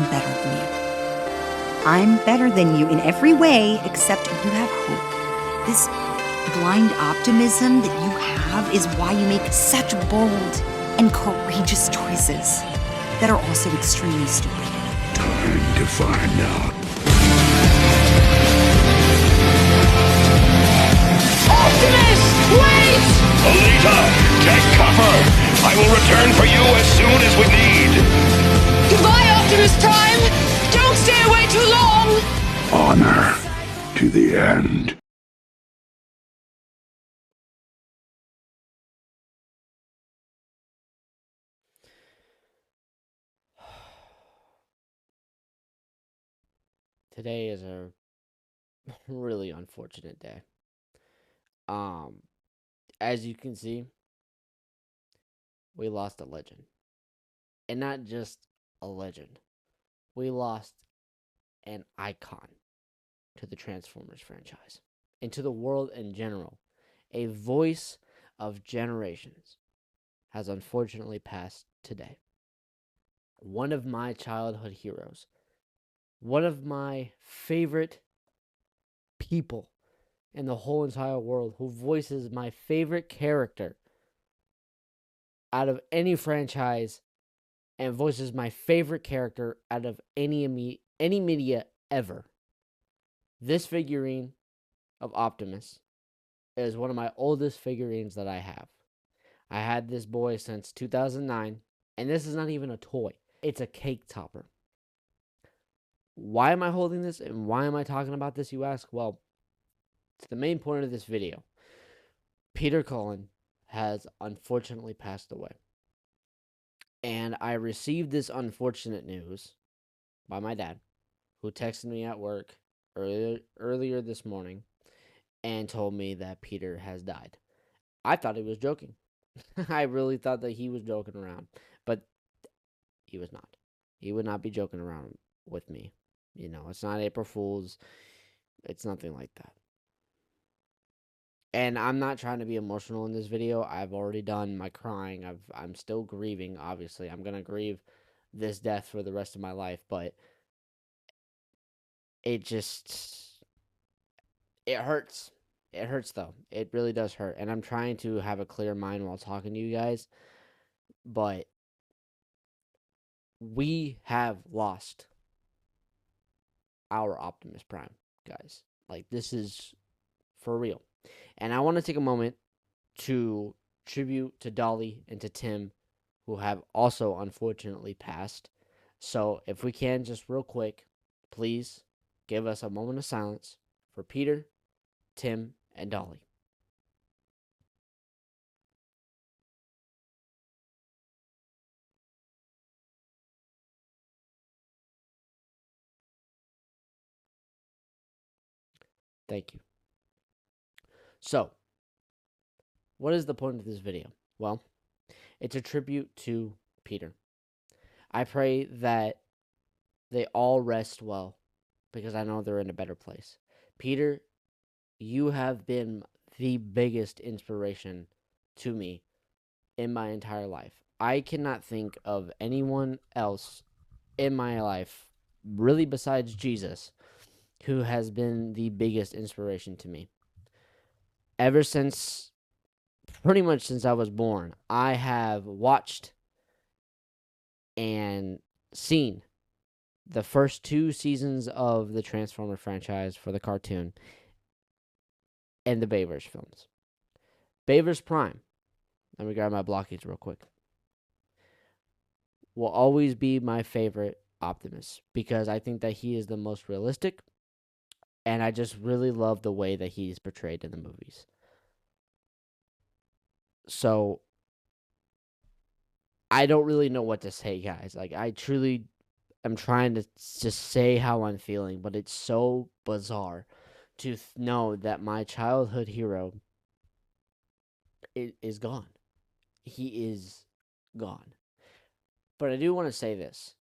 I'm better than you. I'm better than you in every way except you have hope. This blind optimism that you have is why you make such bold and courageous choices that are also extremely stupid. Time to find out. Optimus, wait! Alita, take cover! I will return for you as soon as we need. Goodbye, Optimus Prime! Don't stay away too long! Honor to the end. Today is a really unfortunate day. As you can see, we lost a legend. And not just a legend. We lost an icon to the Transformers franchise and to the world in general. A voice of generations has unfortunately passed today. One of my childhood heroes. One of my favorite people in the whole entire world who voices my favorite character out of any franchise and voices my favorite character out of any media ever. This figurine of Optimus is one of my oldest figurines that I have. I had this boy since 2009, and this is not even a toy. It's a cake topper. Why am I holding this and why am I talking about this, you ask? Well, it's the main point of this video. Peter Cullen has unfortunately passed away. And I received this unfortunate news by my dad, who texted me at work earlier this morning and told me that Peter has died. I thought he was joking. I really thought that he was joking around, but he was not. He would not be joking around with me. You know, it's not April Fool's. It's nothing like that. And I'm not trying to be emotional in this video. I've already done my crying. I'm still grieving, obviously. I'm going to grieve this death for the rest of my life, but it hurts. It hurts, though. It really does hurt. And I'm trying to have a clear mind while talking to you guys, but we have lost our Optimus Prime, guys. Like, this is for real. And I want to take a moment to tribute to Dolly and to Tim, who have also unfortunately passed. So if we can, just real quick, please give us a moment of silence for Peter, Tim, and Dolly. Thank you. So, what is the point of this video? Well, it's a tribute to Peter. I pray that they all rest well, because I know they're in a better place. Peter, you have been the biggest inspiration to me in my entire life. I cannot think of anyone else in my life, really besides Jesus, who has been the biggest inspiration to me. Ever since, pretty much since I was born, I have watched and seen the first 2 seasons of the Transformer franchise for the cartoon and the Bayverse films. Bayverse Prime, let me grab my blockies real quick, will always be my favorite Optimus because I think that he is the most realistic, and I just really love the way that he's portrayed in the movies. So, I don't really know what to say, guys. Like, I truly am trying to just say how I'm feeling, but it's so bizarre to know that my childhood hero is gone. He is gone. But I do want to say this,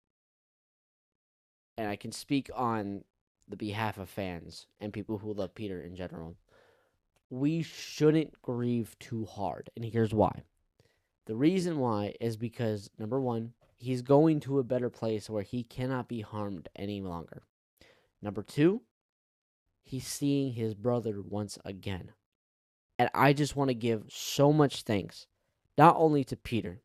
and I can speak on the behalf of fans and people who love Peter in general. We shouldn't grieve too hard, and here's why. The reason why is because, number one, He's going to a better place where he cannot be harmed any longer. Number 2, he's seeing his brother once again. And I just want to give so much thanks, not only to Peter,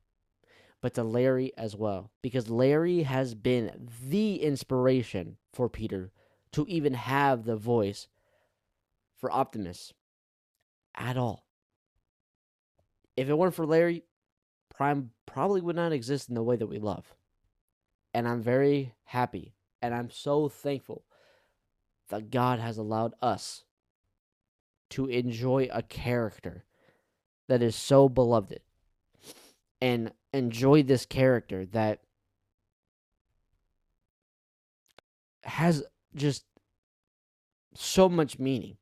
but to Larry as well. Because Larry has been the inspiration for Peter to even have the voice for Optimus at all. If it weren't for Larry, Prime probably would not exist in the way that we love. And I'm very happy and I'm so thankful that God has allowed us to enjoy a character that is so beloved and enjoy this character that has just so much meaning.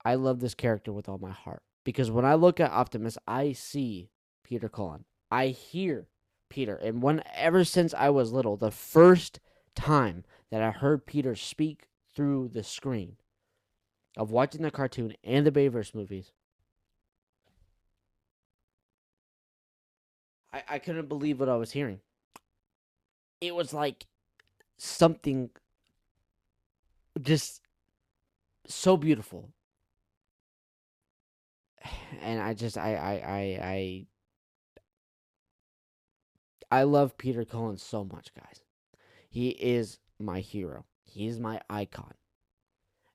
I love this character with all my heart because when I look at Optimus, I see Peter Cullen. I hear Peter. And ever since I was little, the first time that I heard Peter speak through the screen of watching the cartoon and the Bayverse movies, I couldn't believe what I was hearing. It was like something just so beautiful. And I love Peter Cullen so much, guys. He is my hero. He is my icon.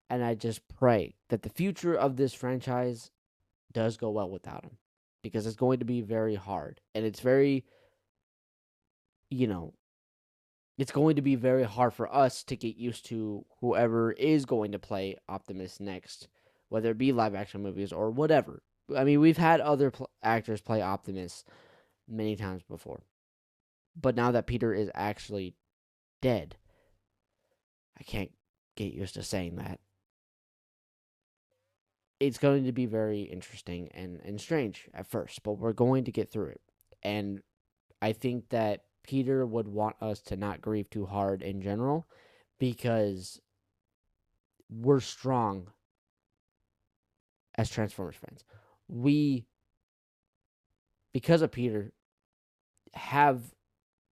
And I just pray that the future of this franchise does go well without him. Because it's going to be very hard. And it's very, it's going to be very hard for us to get used to whoever is going to play Optimus next. Whether it be live action movies or whatever. I mean, we've had other actors play Optimus many times before. But now that Peter is actually dead, I can't get used to saying that. It's going to be very interesting and strange at first, but we're going to get through it. And I think that Peter would want us to not grieve too hard in general because we're strong as Transformers fans. We, because of Peter, have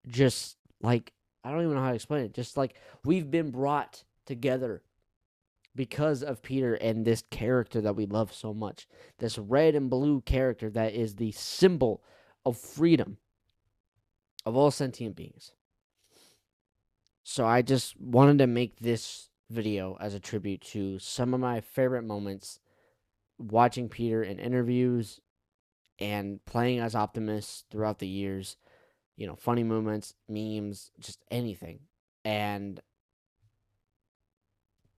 just like, I don't even know how to explain it. Just like we've been brought together because of Peter and this character that we love so much. This red and blue character that is the symbol of freedom of all sentient beings. So I just wanted to make this video as a tribute to some of my favorite moments watching Peter in interviews and playing as Optimus throughout the years. Funny moments, memes, just anything. And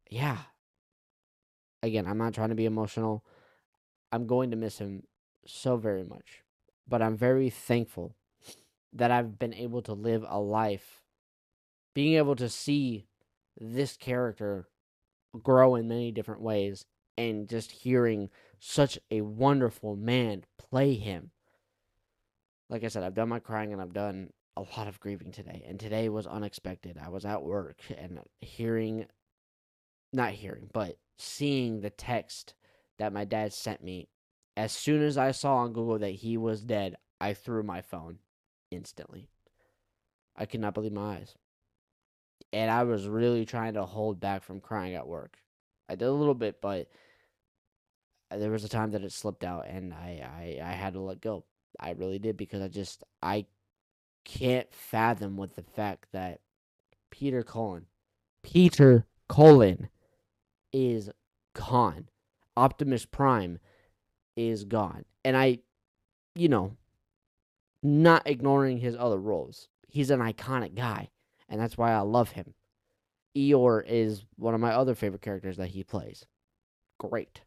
yeah. Again, I'm not trying to be emotional. I'm going to miss him so very much. But I'm very thankful that I've been able to live a life being able to see this character grow in many different ways and just hearing such a wonderful man play him. Like I said, I've done my crying and I've done a lot of grieving today. And today was unexpected. I was at work and seeing the text that my dad sent me. As soon as I saw on Google that he was dead, I threw my phone instantly. I could not believe my eyes. And I was really trying to hold back from crying at work. I did a little bit, but there was a time that it slipped out and I had to let go. I really did because I can't fathom with the fact that Peter Cullen is gone. Optimus Prime is gone. And not ignoring his other roles. He's an iconic guy, and that's why I love him. Eeyore is one of my other favorite characters that he plays. Great.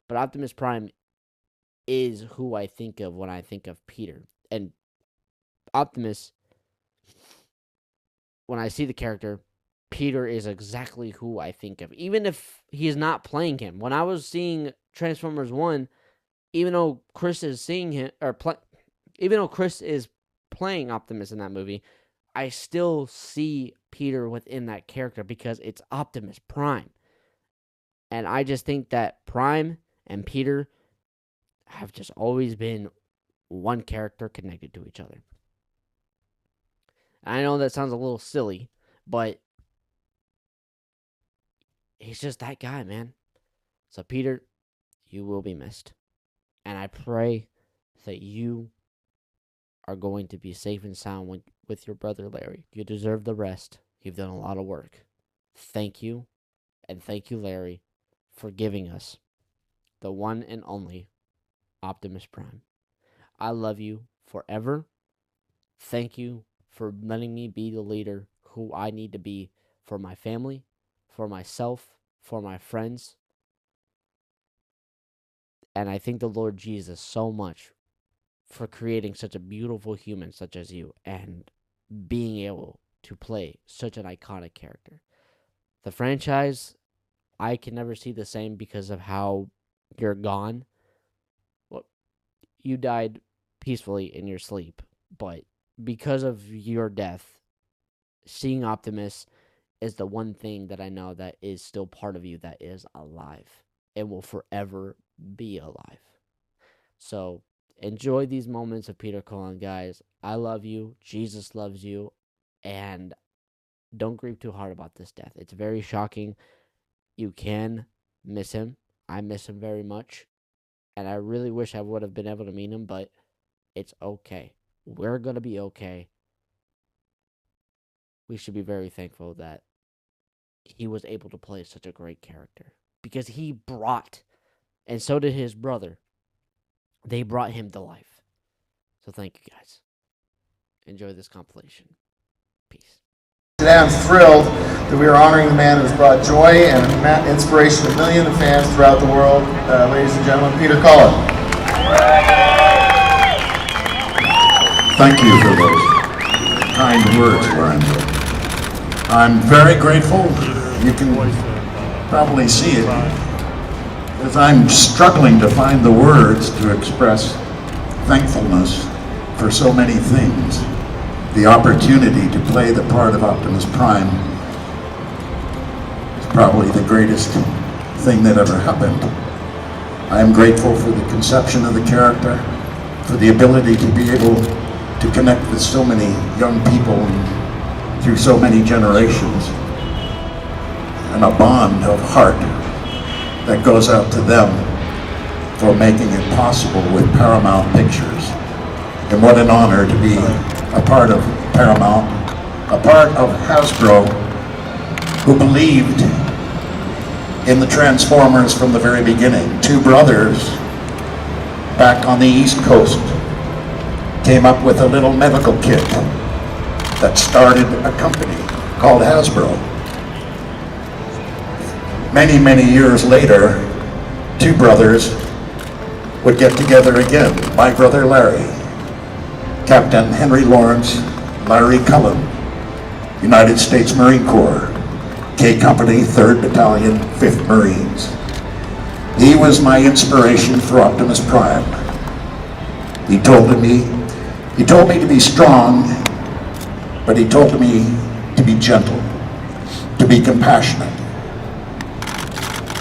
But Optimus Prime is who I think of when I think of Peter. And Optimus, when I see the character, Peter is exactly who I think of. Even if he's not playing him. When I was seeing Transformers 1, even though Chris is seeing him, even though Chris is playing Optimus in that movie, I still see Peter within that character because it's Optimus Prime. And I just think that Prime and Peter have just always been one character connected to each other. I know that sounds a little silly, but he's just that guy, man. So, Peter, you will be missed. And I pray that you are going to be safe and sound with your brother Larry. You deserve the rest. You've done a lot of work. Thank you, and thank you, Larry, for giving us the one and only Optimus Prime. I love you forever. Thank you for letting me be the leader who I need to be for my family, for myself, for my friends. And I thank the Lord Jesus so much for creating such a beautiful human such as you and being able to play such an iconic character. The franchise, I can never see the same because of how you're gone. Well, you died peacefully in your sleep, but because of your death, seeing Optimus is the one thing that I know that is still part of you that is alive and will forever be alive. So enjoy these moments of Peter Cullen, guys. I love you. Jesus loves you. And don't grieve too hard about this death. It's very shocking. You can miss him. I miss him very much. And I really wish I would have been able to meet him, but it's okay. We're going to be okay. We should be very thankful that he was able to play such a great character. Because he brought, and so did his brother, they brought him to life. So thank you, guys. Enjoy this compilation. Peace. Today I'm thrilled that we are honoring the man who has brought joy and inspiration to millions of fans throughout the world. Ladies and gentlemen, Peter Cullen. Thank you for those kind words, Lorenzo. I'm very grateful. You can probably see it, as I'm struggling to find the words to express thankfulness for so many things. The opportunity to play the part of Optimus Prime is probably the greatest thing that ever happened. I am grateful for the conception of the character, for the ability to be able to connect with so many young people through so many generations, and a bond of heart that goes out to them for making it possible with Paramount Pictures. And what an honor to be a part of Paramount, a part of Hasbro, who believed in the Transformers from the very beginning. Two brothers back on the East Coast came up with a little medical kit that started a company called Hasbro. Many, many years later, two brothers would get together again. My brother Larry, Captain Henry Lawrence, Larry Cullen, United States Marine Corps, K Company, 3rd Battalion, 5th Marines. He was my inspiration for Optimus Prime. He told me to be strong, but he told me to be gentle, to be compassionate.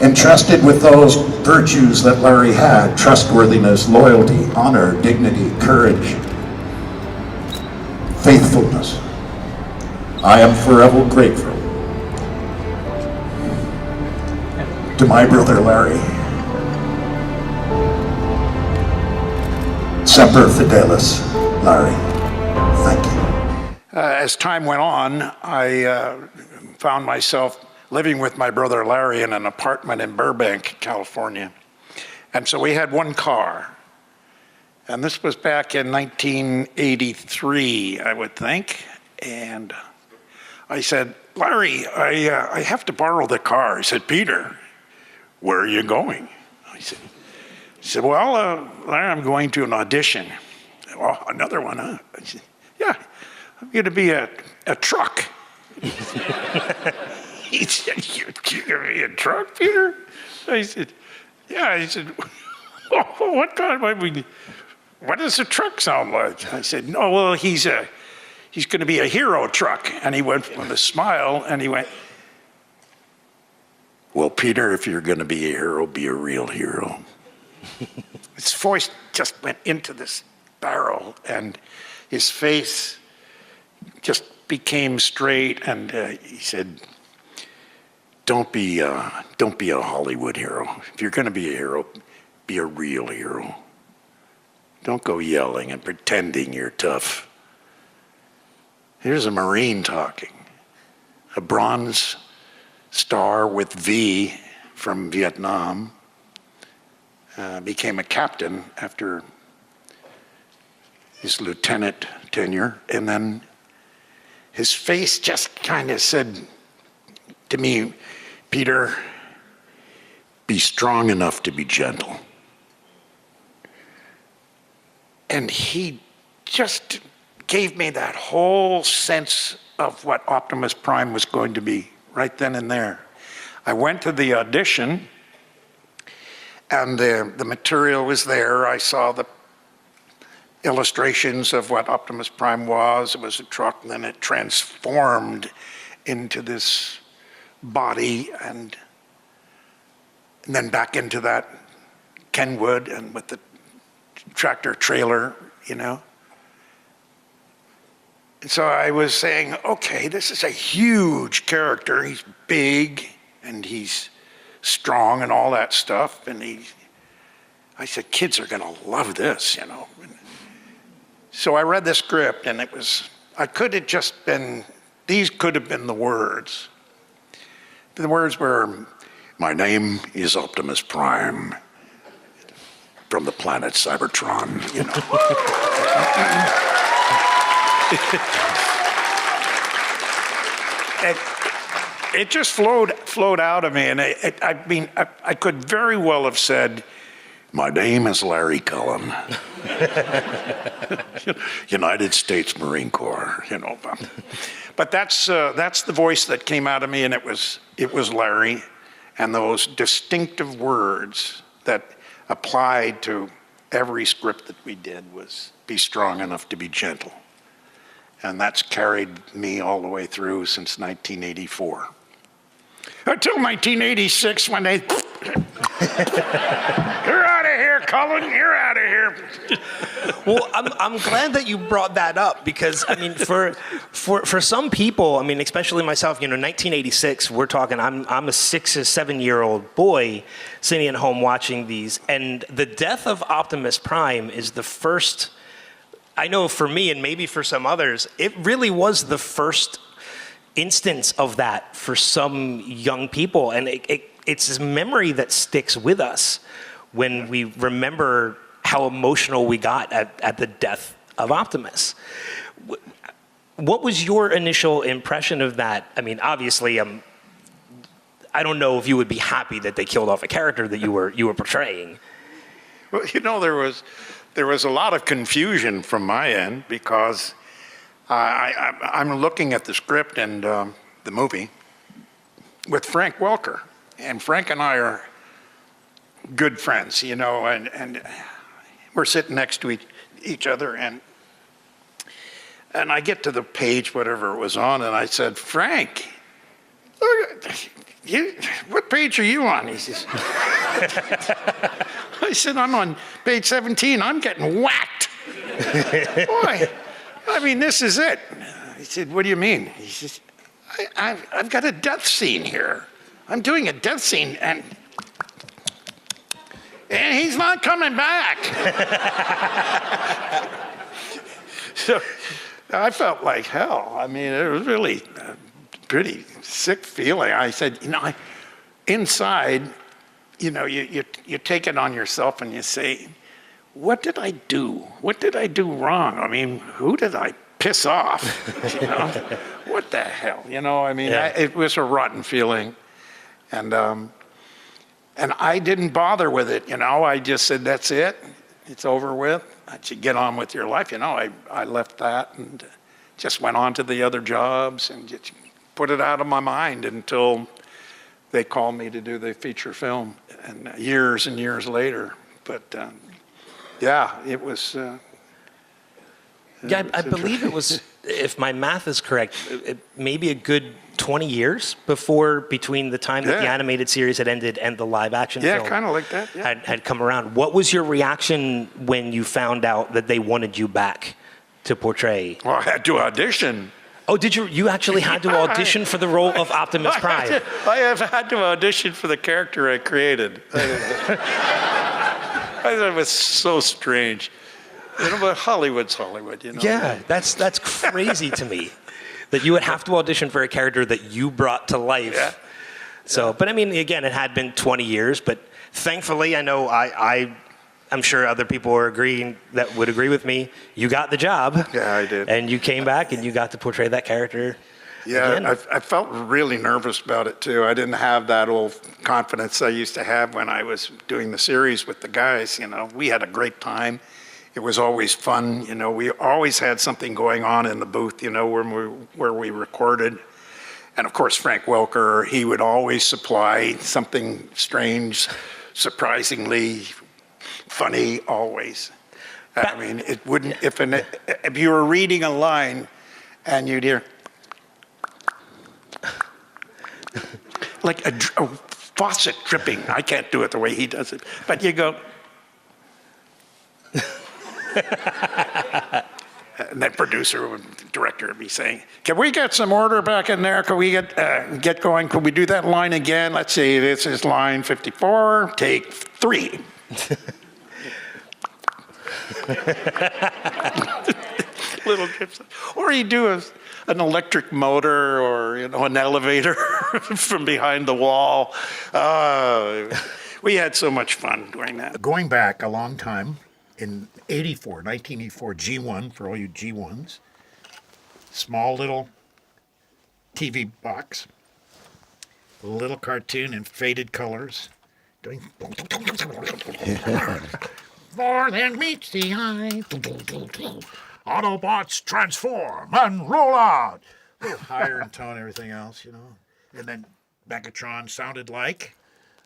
Entrusted with those virtues that Larry had: trustworthiness, loyalty, honor, dignity, courage, faithfulness. I am forever grateful to my brother Larry. Semper Fidelis, Larry. Thank you. As time went on, I found myself living with my brother Larry in an apartment in Burbank, California. And so we had one car. And this was back in 1983, I would think. And I said, Larry, I have to borrow the car. He said, Peter, where are you going? I said, well, Larry, I'm going to an audition. Oh, another one, huh? I said, yeah, I'm going to be a truck. He said, you're going to be a truck, Peter? I said, yeah. He said, oh, what kind of, what does a truck sound like? I said, no, well, he's going to be a hero truck. And he went with a smile, and he went, well, Peter, if you're going to be a hero, be a real hero. His voice just went into this barrel, and his face just became straight, and he said, don't be a Hollywood hero. If you're going to be a hero, be a real hero. Don't go yelling and pretending you're tough. Here's a Marine talking, a Bronze Star with V from Vietnam, became a captain after his lieutenant tenure, and then his face just kind of said to me, Peter, be strong enough to be gentle. And he just gave me that whole sense of what Optimus Prime was going to be right then and there. I went to the audition, and the material was there. I saw the illustrations of what Optimus Prime was. It was a truck, and then it transformed into this body, and then back into that Kenwood, and with the tractor trailer, you know. And so I was saying, okay, this is a huge character. He's big, and he's strong, and all that stuff. And I said, kids are gonna love this, you know. So I read the script, and these could have been the words. The words were, my name is Optimus Prime, from the planet Cybertron, you know. It just flowed out of me, and I could very well have said, my name is Larry Cullen, United States Marine Corps, you know. But that's the voice that came out of me, and it was Larry, and those distinctive words that applied to every script that we did was be strong enough to be gentle. And that's carried me all the way through since 1984. Until 1986 when they, you're out of here, Cullen, you're out of here. Well, I'm glad that you brought that up, because I mean, for some people, I mean, especially myself, you know, 1986, we're talking, I'm a 6 or 7 year old boy sitting at home watching these, and the death of Optimus Prime is the first, I know for me and maybe for some others, it really was the first instance of that for some young people, and it's this memory that sticks with us when we remember how emotional we got at the death of Optimus. What was your initial impression of that? I mean, obviously, I don't know if you would be happy that they killed off a character that you were portraying. Well, you know, there was a lot of confusion from my end, because I'm looking at the script and the movie with Frank Welker, and Frank and I are good friends, you know, and we're sitting next to each other, and I get to the page, whatever it was on, and I said, Frank, what page are you on? He says, I said, I'm on page 17. I'm getting whacked. Boy, I mean, this is it. He said, what do you mean? He says, I've got a death scene here. I'm doing a death scene, and he's not coming back. So I felt like hell. I mean, it was really a pretty sick feeling. I said, you know, inside, you know, you take it on yourself and you say, what did I do? What did I do wrong? I mean, who did I piss off? You know, what the hell? You know, I mean, yeah. It was a rotten feeling. And I didn't bother with it, you know. I just said, that's it. It's over with. I should get on with your life. You know, I left that and just went on to the other jobs and just put it out of my mind until they called me to do the feature film, and years and years later. But yeah, it was. Yeah, I believe it was if my math is correct, maybe a good 20 years between the time that the animated series had ended and the live action film kind of like that. Yeah. had come around. What was your reaction when you found out that they wanted you back to portray? Well, I had to audition. Oh, did you? You actually had to audition for the role of Optimus Prime. I have had to audition for the character I created. I thought it was so strange. You know, but Hollywood's Hollywood, you know. Yeah, that's crazy to me, that you would have to audition for a character that you brought to life. Yeah. So, but I mean, again, it had been 20 years, but thankfully, I know I'm sure other people would agree with me. You got the job. Yeah, I did. And you came back and you got to portray that character. Yeah, again. I felt really nervous about it too. I didn't have that old confidence I used to have when I was doing the series with the guys. You know, we had a great time. It was always fun. You know, we always had something going on in the booth, you know, where we recorded. And of course, Frank Welker, he would always supply something strange, surprisingly funny, always. I mean, it wouldn't, if you were reading a line and you'd hear, like a faucet dripping. I can't do it the way he does it. But you go, and that producer or director would be saying, can we get some order back in there? Can we get going? Could we do that line again? Let's see, this is line 54, take 3. Little drips. Or you do an electric motor or, you know, an elevator from behind the wall. We had so much fun doing that. Going back a long time, in 1984, G1, for all you G1s, small little TV box, a little cartoon in faded colors, doing more than meets the eye. Autobots transform and roll out. A little higher in tone, everything else, you know. And then Megatron sounded like,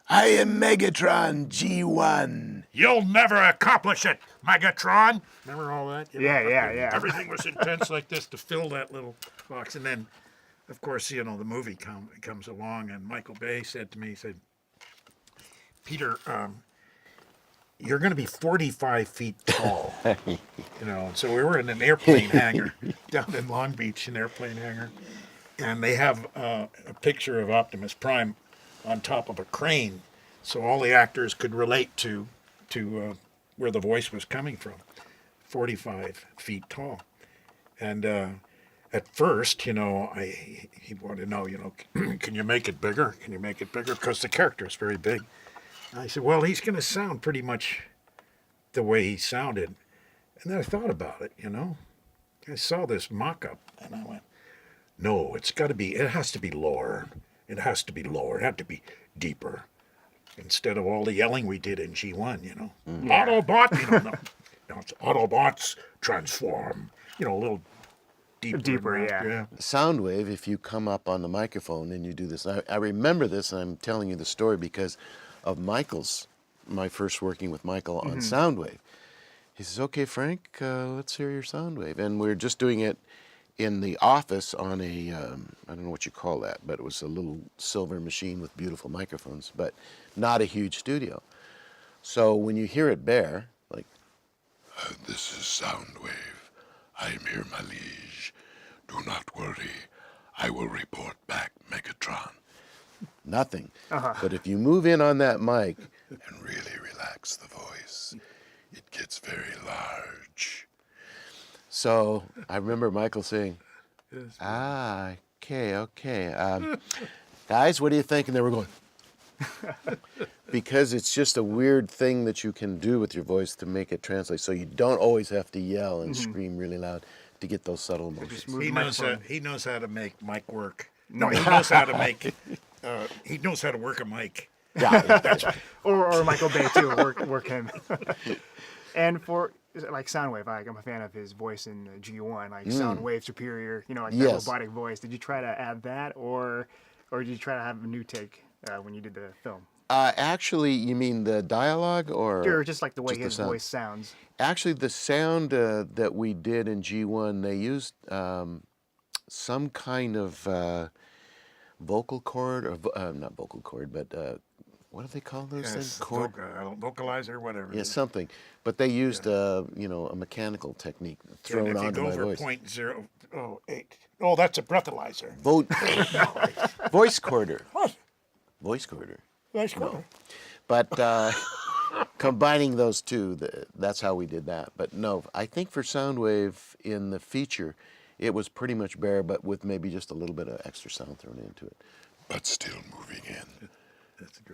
I am Megatron G1. you'll never accomplish it, Megatron. Remember all that? You know? Yeah. Everything was intense like this to fill that little box. And then, of course, you know, the movie comes along, and Michael Bay said to me, he said, Peter, you're going to be 45 feet tall. You know, and so we were in an airplane hangar down in Long Beach, an airplane hangar. And they have a picture of Optimus Prime on top of a crane, so all the actors could relate to where the voice was coming from. 45 feet tall. And at first, you know, he wanted to know, you know, can you make it bigger? Can you make it bigger? Because the character is very big. I said, well, he's going to sound pretty much the way he sounded. And then I thought about it, you know. I saw this mock-up, and I went, no, it has to be lower. It has to be lower. It had to be deeper. Instead of all the yelling we did in G1, you know. Yeah. Autobot, you know, no, it's Autobots transform. You know, a little deeper. Yeah. Soundwave, if you come up on the microphone and you do this, I remember this, and I'm telling you the story because of my first working with Michael on Soundwave. He says, okay, Frank, let's hear your Soundwave. And we're just doing it in the office on a, I don't know what you call that, but it was a little silver machine with beautiful microphones, but not a huge studio. So when you hear it bare, like, This is Soundwave. I am here, my liege. Do not worry. I will report back, Megatron. nothing. But if you move in on that mic And really relax the voice. It gets very large. So I remember Michael saying, okay. Guys, what do you think? And they were going, because it's just a weird thing that you can do with your voice to make it translate. So you don't always have to yell and scream really loud to get those subtle emotions. He knows how to make mic work. No, he knows how to make, he knows how to work a mic. Yeah. or Michael Bay too, work him. And for like Soundwave, I'm a fan of his voice in G1, like Soundwave Superior, you know, like that robotic voice. Did you try to add that, or did you try to have a new take when you did the film? Actually, you mean the dialogue Or just like the way just the his sound? voice sounds. Actually, the sound that we did in G1, they used some kind of vocal cord, or not vocal cord, but what do they call those things? Cord? Vocalizer, whatever. Yeah, something. But they used a mechanical technique thrown onto my voice. And if you go over .008, oh, that's a breathalyzer. Voice quarter. What? Voice quarter. Voice quarter. No. But combining those two, that's how we did that. But no, I think for Soundwave in the feature, it was pretty much bare, but with maybe just a little bit of extra sound thrown into it. But still moving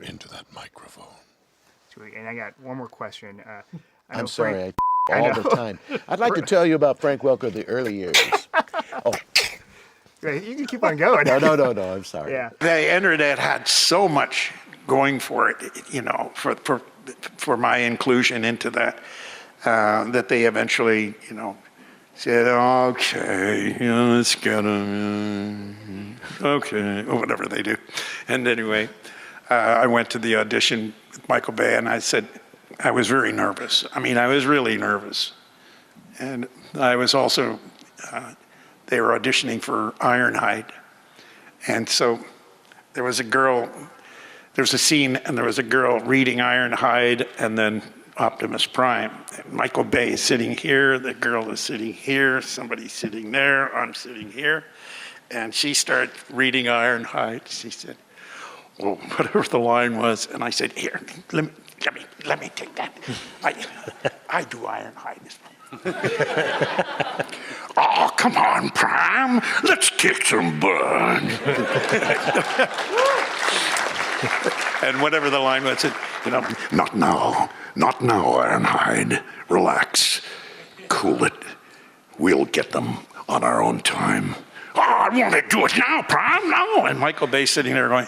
into that microphone. Sweet. And I got one more question. I'm sorry, all the time. I'd like to tell you about Frank Welker, the early years. Oh. You can keep on going. No, I'm sorry. Yeah. The internet had so much going for it, you know, for my inclusion into that, that they eventually, you know, said, okay, you know, let's get him, okay, or whatever they do. And anyway, I went to the audition with Michael Bay, and I said, I was very nervous. I mean, I was really nervous. And I was also, they were auditioning for Ironhide. And so there was a scene, and there was a girl reading Ironhide, and then Optimus Prime. Michael Bay is sitting here, the girl is sitting here, somebody's sitting there, I'm sitting here. And she started reading Ironhide. She said, well, whatever the line was, and I said, here, let me take that. I do Ironhide. Oh, come on, Prime, let's kick some butt. And whatever the line was, you know, not now, Ironhide. Relax, cool it. We'll get them on our own time. Oh, I want to do it now, Prime, no. And Michael Bay sitting there going,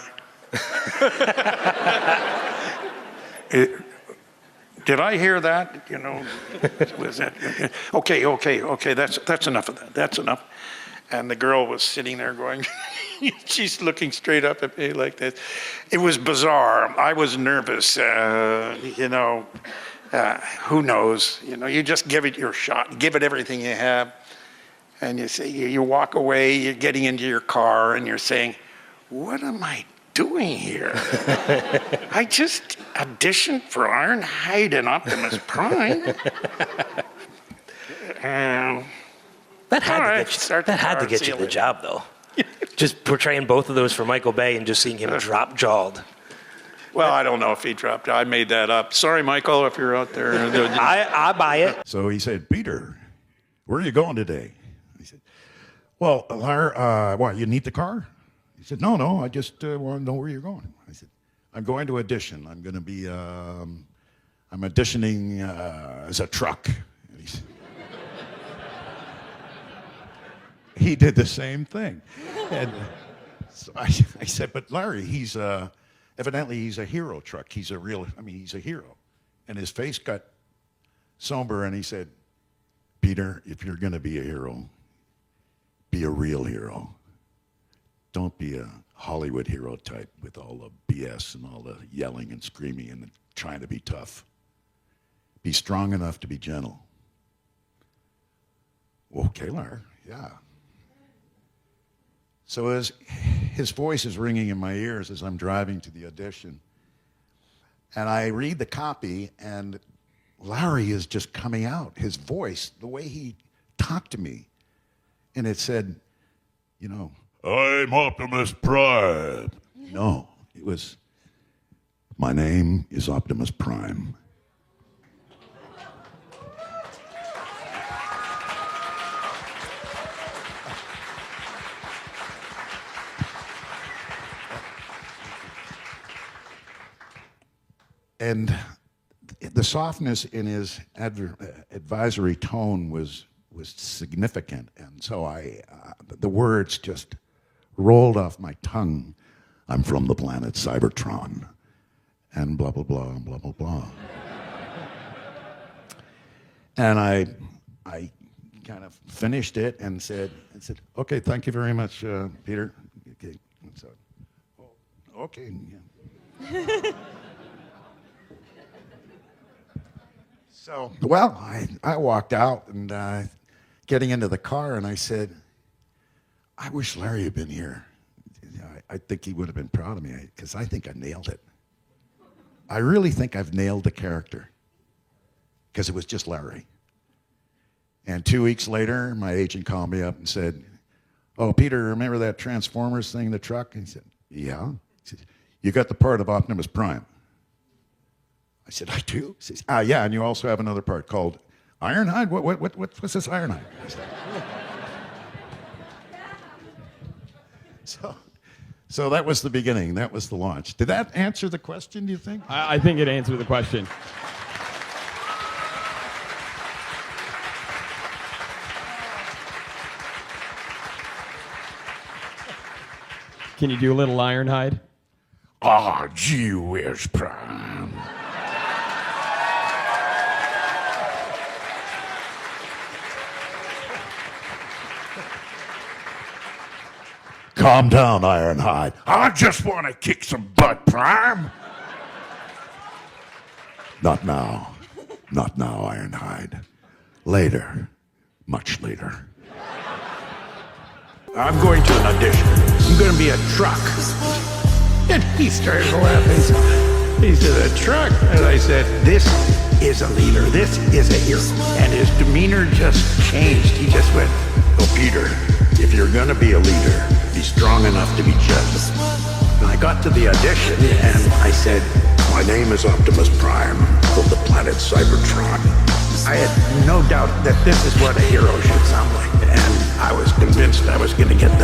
did I hear that? You know, was that? Okay, that's enough of that. That's enough. And the girl was sitting there going, she's looking straight up at me like this. It was bizarre. I was nervous. You know, who knows? You know, you just give it your shot. Give it everything you have. And you say, you walk away, you're getting into your car, and you're saying, what am I doing here? I just auditioned for Ironhide and Optimus Prime. That had to get you the job, though. Just portraying both of those for Michael Bay and just seeing him drop-jawed. Well, I don't know if he dropped. I made that up. Sorry, Michael, if you're out there. I buy it. So he said, Peter, where are you going today? He said, well, what, you need the car? He said, no, I just want to know where you're going. I said, I'm going to audition. I'm going to be, I'm auditioning as a truck. And he did the same thing. And so I said, but Larry, evidently he's a hero truck. He's a hero. And his face got somber, and he said, Peter, if you're going to be a hero, be a real hero. Don't be a Hollywood hero type with all the BS and all the yelling and screaming and trying to be tough. Be strong enough to be gentle. Okay, Larry, yeah. So as his voice is ringing in my ears as I'm driving to the audition, and I read the copy, and Larry is just coming out. His voice, the way he talked to me, and it said, you know, I'm Optimus Prime. No, it was, my name is Optimus Prime. And the softness in his advisory tone was significant, and so the words just rolled off my tongue. I'm from the planet Cybertron, and blah blah blah and blah blah blah. And I kind of finished it and said, okay, thank you very much, Peter. Okay, so, okay. Yeah. So, well, I walked out and getting into the car, and I said, I wish Larry had been here. I think he would have been proud of me because I think I nailed it. I really think I've nailed the character because it was just Larry. And 2 weeks later, my agent called me up and said, oh, Peter, remember that Transformers thing, the truck? And he said, yeah. He said, you got the part of Optimus Prime. I said, I do? He says, yeah, and you also have another part called Ironhide? What's this Ironhide? So that was the beginning. That was the launch. Did that answer the question, do you think? I think it answered the question. Can you do a little Ironhide? Ah, gee whiz, Prime. Calm down, Ironhide. I just want to kick some butt, Prime. Not now. Not now, Ironhide. Later. Much later. I'm going to an audition. I'm going to be a truck. And he started laughing. He said, a truck? And I said, this is a leader. This is a hero. And his demeanor just changed. He just went, oh, Peter, if you're going to be a leader, be strong enough to be judged. And I got to the audition and I said, my name is Optimus Prime from the planet Cybertron. I had no doubt that this is what a hero should sound like. And I was convinced I was going to get